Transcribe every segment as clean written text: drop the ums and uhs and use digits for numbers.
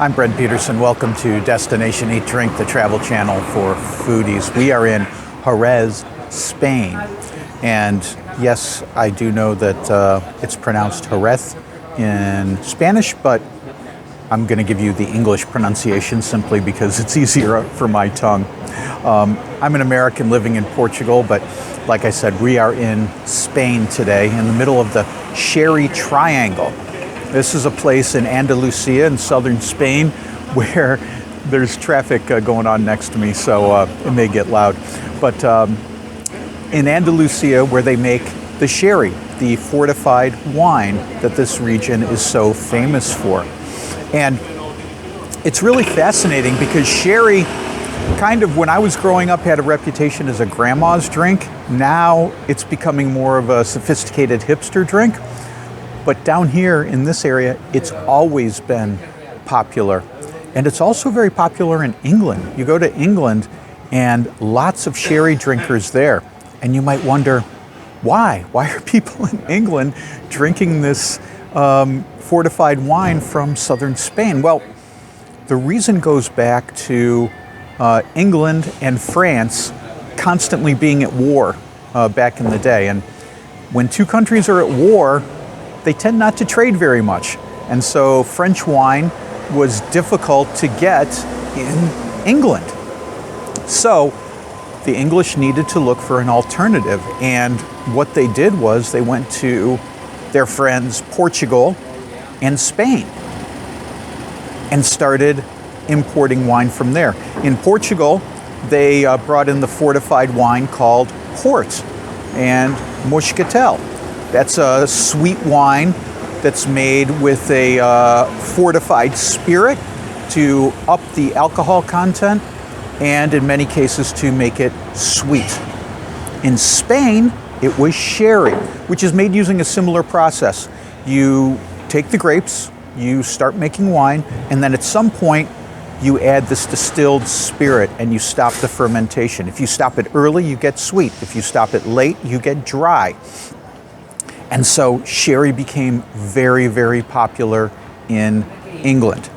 I'm Brent Peterson. Welcome to Destination Eat Drink, the travel channel for foodies. We are in Jerez, Spain. And yes, I do know that it's pronounced Jerez in Spanish, but I'm going to give you the English pronunciation simply because it's easier for my tongue. I'm an American living in Portugal, but like I said, we are in Spain today, in the middle of the Sherry Triangle. This is a place in Andalusia in southern Spain where there's traffic going on next to me, so it may get loud. But in Andalusia, where they make the sherry, the fortified wine that this region is so famous for. And it's really fascinating because sherry, kind of when I was growing up, had a reputation as a grandma's drink. Now it's becoming more of a sophisticated hipster drink. But down here in this area, it's always been popular. And it's also very popular in England. You go to England and lots of sherry drinkers there. And you might wonder, why? Why are people in England drinking this fortified wine from southern Spain? Well, the reason goes back to England and France constantly being at war back in the day. And when two countries are at war, they tend not to trade very much. And so French wine was difficult to get in England. So the English needed to look for an alternative. And what they did was they went to their friends Portugal and Spain and started importing wine from there. In Portugal, they brought in the fortified wine called Port and Moscatel. That's a sweet wine that's made with a fortified spirit to up the alcohol content and in many cases to make it sweet. In Spain, it was sherry, which is made using a similar process. You take the grapes, you start making wine, and then at some point you add this distilled spirit and you stop the fermentation. If you stop it early, you get sweet. If you stop it late, you get dry. And so sherry became very, very popular in England.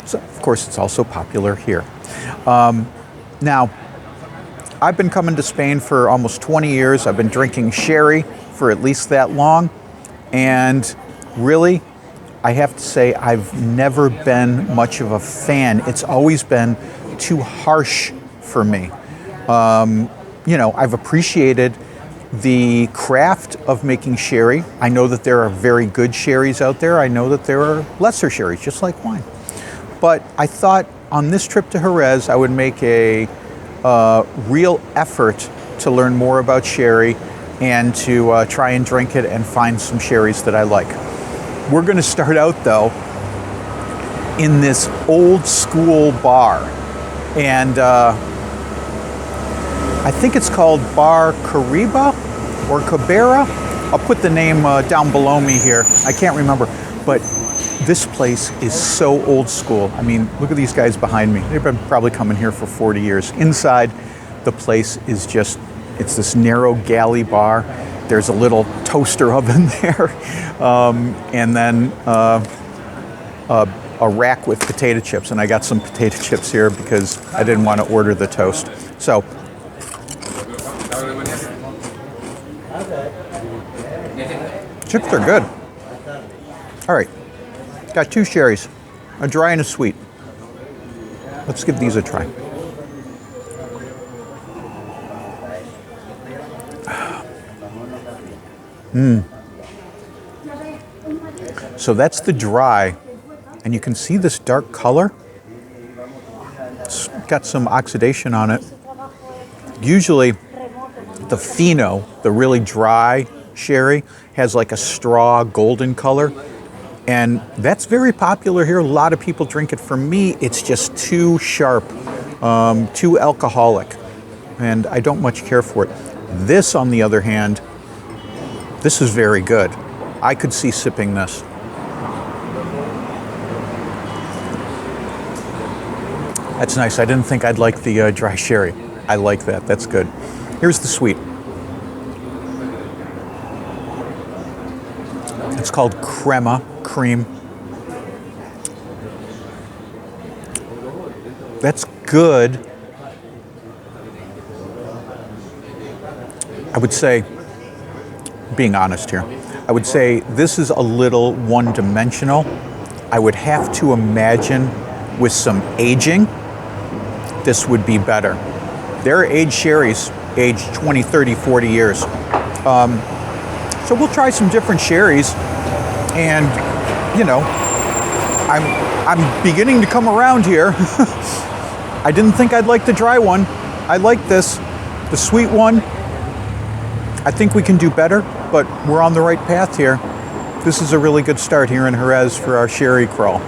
So, of course, it's also popular here. Now, I've been coming to Spain for almost 20 years. I've been drinking sherry for at least that long. And really, I have to say, I've never been much of a fan. It's always been too harsh for me. I've appreciated the craft of making sherry. I know that there are very good sherries out there. I know that there are lesser sherries, just like wine. But I thought on this trip to Jerez, I would make a real effort to learn more about sherry and to try and drink it and find some sherries that I like. We're going to start out, though, in this old school bar. And I think it's called Bar Cariba or Cabrera. I'll put the name down below me here. I can't remember, but this place is so old school. I mean, look at these guys behind me. They've been probably coming here for 40 years. Inside, the place is just, it's this narrow galley bar. There's a little toaster oven there, and then a rack with potato chips. And I got some potato chips here because I didn't want to order the toast. So, chips are good. All right, got two sherries, a dry and a sweet. Let's give these a try. So that's the dry, and you can see this dark color. It's got some oxidation on it. Usually the fino, the really dry sherry, has like a straw golden color, and that's very popular here. A lot of people drink it. For me, it's just too sharp, too alcoholic, and I don't much care for it. This, on the other hand, this is very good. I could see sipping this. That's nice. I didn't think I'd like the dry sherry. I like that. That's good. Here's the sweet. It's called crema, cream. That's good. I would say, being honest here, I would say this is a little one-dimensional. I would have to imagine with some aging, this would be better. There are aged sherries, aged 20, 30, 40 years. So we'll try some different sherries, and you know, I'm beginning to come around here. I didn't think I'd like the dry one. I like this. The sweet one, I think we can do better, but we're on the right path here. This is a really good start here in Jerez for our sherry crawl.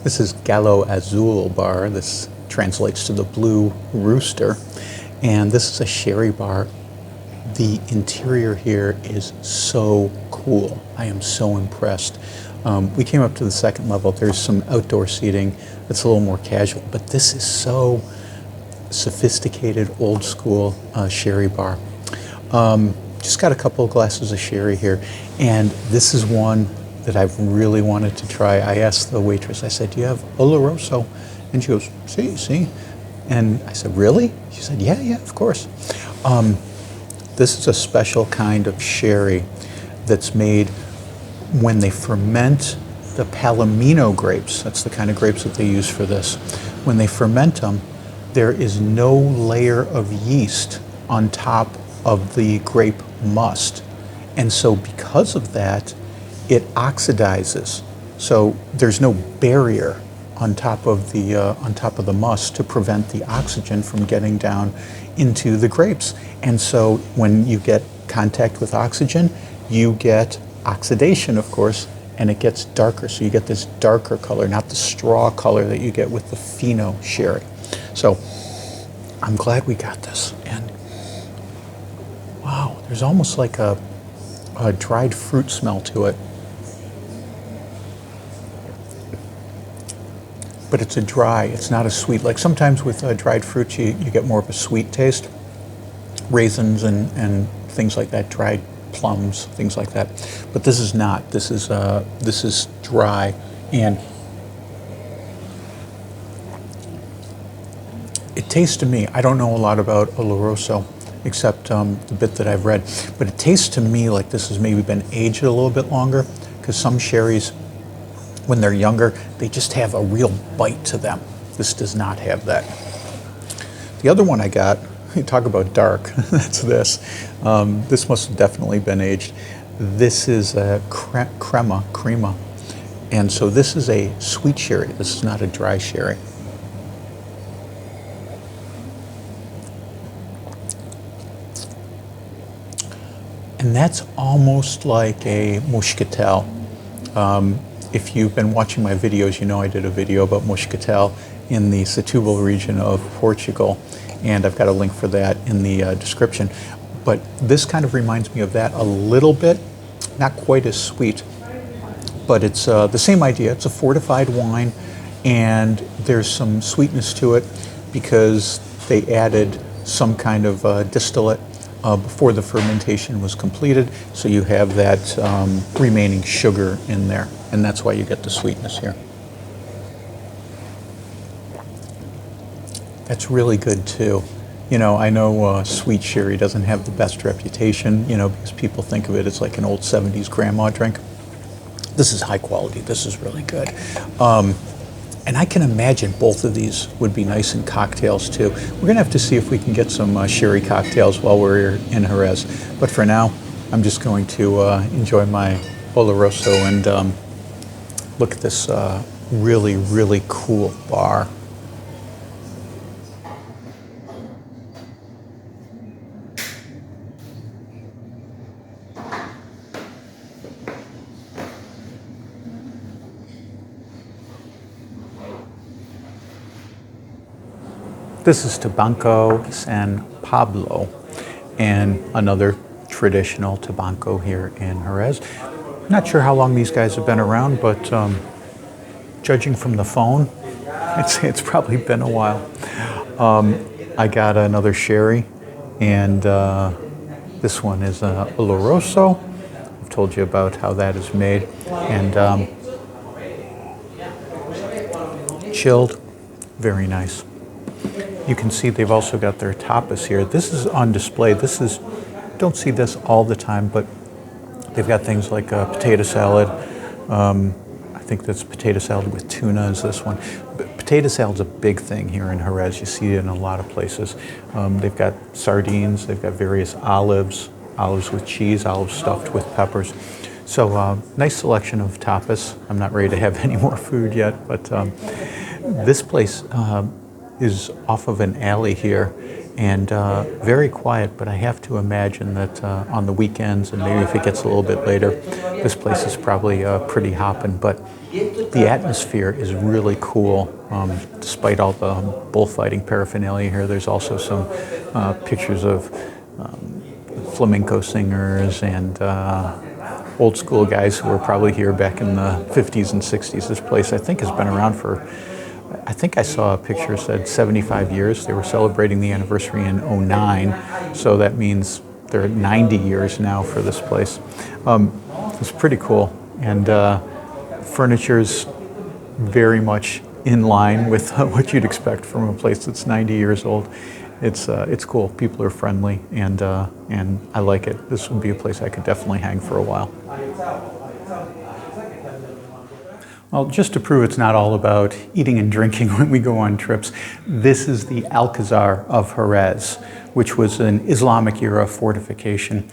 This is Gallo Azul bar. This translates to the blue rooster. And this is a sherry bar. The interior here is so cool. I am so impressed. We came up to the second level. There's some outdoor seating that's a little more casual, but this is so sophisticated, old school sherry bar. Just got a couple of glasses of sherry here, and this is one that I've really wanted to try. I asked the waitress, I said, do you have Oloroso? And she goes, see. And I said, really? She said, yeah, of course. This is a special kind of sherry that's made when they ferment the Palomino grapes. That's the kind of grapes that they use for this. When they ferment them, there is no layer of yeast on top of the grape must. And so because of that, it oxidizes. So there's no barrier on top of the must to prevent the oxygen from getting down into the grapes. And so when you get contact with oxygen, you get oxidation, of course, and it gets darker. So you get this darker color, not the straw color that you get with the Fino sherry. So I'm glad we got this. And wow, there's almost like a dried fruit smell to it. But it's a dry, it's not a sweet. Like sometimes with dried fruits, you get more of a sweet taste. Raisins and things like that, dried plums, things like that. But this is not. This is dry, and it tastes to me, I don't know a lot about Oloroso, except the bit that I've read, but it tastes to me like this has maybe been aged a little bit longer, because some sherries, when they're younger, they just have a real bite to them. This does not have that. The other one I got, you talk about dark, that's this. This must have definitely been aged. This is a crema. And so this is a sweet sherry. This is not a dry sherry. And that's almost like a muscatel. If you've been watching my videos, you know I did a video about muscatel in the Setúbal region of Portugal, and I've got a link for that in the description. But this kind of reminds me of that a little bit, not quite as sweet, but it's the same idea. It's a fortified wine, and there's some sweetness to it because they added some kind of distillate before the fermentation was completed, so you have that remaining sugar in there, and that's why you get the sweetness here. That's really good too. You know, I know sweet sherry doesn't have the best reputation, you know, because people think of it as like an old 70s grandma drink. This is high quality. This is really good. And I can imagine both of these would be nice in cocktails too. We're gonna have to see if we can get some sherry cocktails while we're in Jerez. But for now, I'm just going to enjoy my Oloroso and look at this really, really cool bar. This is Tabanco San Pablo, and another traditional tabanco here in Jerez. Not sure how long these guys have been around, but judging from the phone, it's probably been a while. I got another sherry, and this one is Oloroso. I've I've told you about how that is made. And chilled, very nice. You can see they've also got their tapas here. This is on display. Don't see this all the time, but they've got things like a potato salad. I think that's potato salad with tuna is this one. But potato salad's a big thing here in Jerez. You see it in a lot of places. They've got sardines, they've got various olives with cheese, olives stuffed with peppers. So nice selection of tapas. I'm not ready to have any more food yet, but this place is off of an alley here, and very quiet, but I have to imagine that on the weekends, and maybe if it gets a little bit later, this place is probably pretty hopping. But the atmosphere is really cool. Despite all the bullfighting paraphernalia here, there's also some pictures of flamenco singers and old school guys who were probably here back in the 50s and 60s. This place, I think, has been around for, I think I saw a picture that said 75 years. They were celebrating the anniversary in '09, so that means they're at 90 years now for this place. It's pretty cool, and furniture's very much in line with what you'd expect from a place that's 90 years old. It's cool. People are friendly, and I like it. This would be a place I could definitely hang for a while. Well, just to prove it's not all about eating and drinking when we go on trips, this is the Alcazar of Jerez, which was an Islamic era fortification.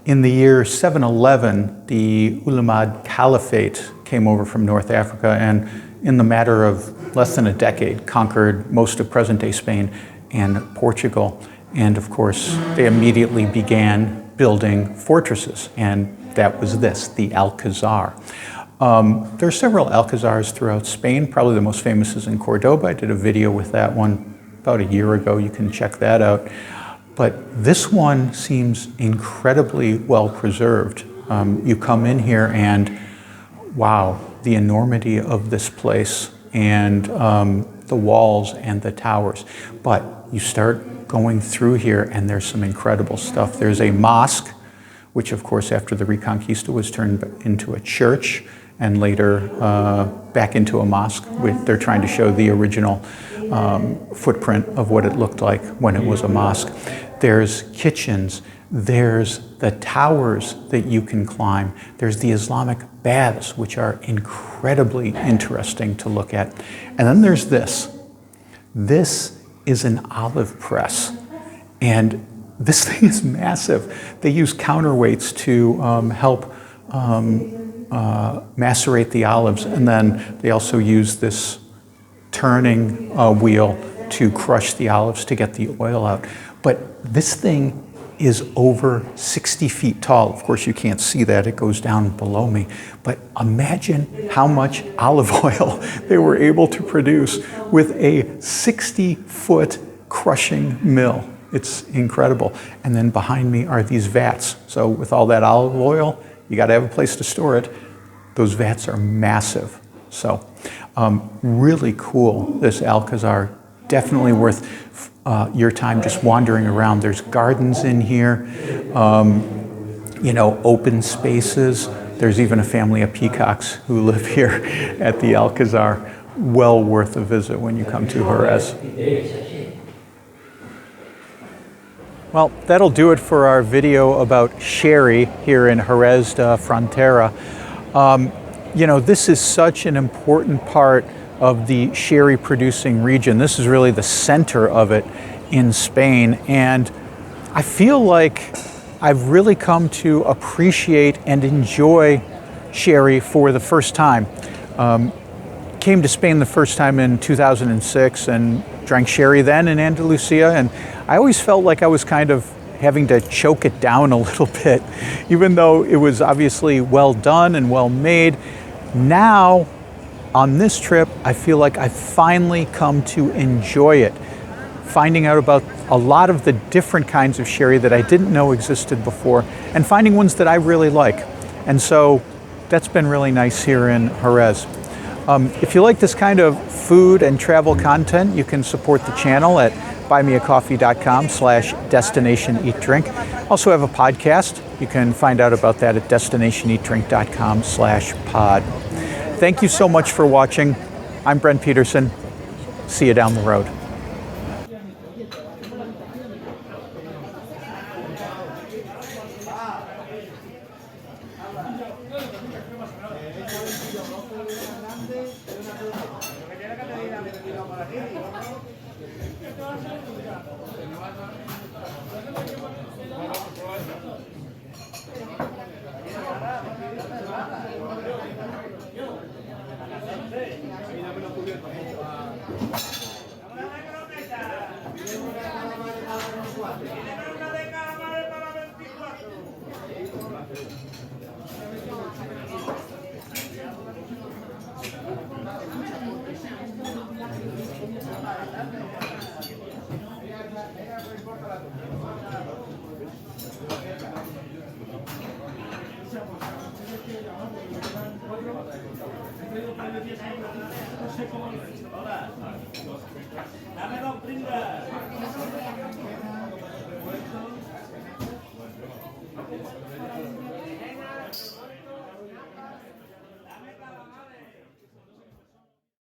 In the year 711, the Ulamad Caliphate came over from North Africa, and in the matter of less than a decade, conquered most of present-day Spain and Portugal. And of course, they immediately began building fortresses, and that was this, the Alcazar. There are several Alcazars throughout Spain. Probably the most famous is in Cordoba. I did a video with that one about a year ago. You can check that out. But this one seems incredibly well preserved. You come in here and wow, the enormity of this place, and the walls and the towers. But you start going through here and there's some incredible stuff. There's a mosque, which of course after the Reconquista was turned into a church, and later back into a mosque. They're trying to show the original footprint of what it looked like when it was a mosque. There's kitchens, there's the towers that you can climb, there's the Islamic baths, which are incredibly interesting to look at. And then there's this. This is an olive press, and this thing is massive. They use counterweights to help macerate the olives, and then they also use this turning wheel to crush the olives to get the oil out. But this thing is over 60 feet tall. Of course, you can't see that. It goes down below me. But imagine how much olive oil they were able to produce with a 60-foot crushing mill. It's incredible. And then behind me are these vats. So with all that olive oil, you got to have a place to store it. Those vats are massive. So really cool, this Alcazar. Definitely worth your time just wandering around. There's gardens in here, you know, open spaces. There's even a family of peacocks who live here at the Alcazar. Well worth a visit when you come to Jerez. Well, that'll do it for our video about sherry here in Jerez de Frontera. You know, this is such an important part of the sherry producing region. This is really the center of it in Spain, and I feel like I've really come to appreciate and enjoy sherry for the first time. Came to Spain the first time in 2006 and drank sherry then in Andalusia, and I always felt like I was kind of having to choke it down a little bit, even though it was obviously well done and well made. Now, on this trip, I feel like I've finally come to enjoy it, finding out about a lot of the different kinds of sherry that I didn't know existed before, and finding ones that I really like. And so that's been really nice here in Jerez. If you like this kind of food and travel content, you can support the channel at buymeacoffee.com/destination eat drink. Also have a podcast. You can find out about that at destinationeatdrink.com/pod. Thank you so much for watching. I'm Brent Peterson. See you down the road. Dame dos pringas.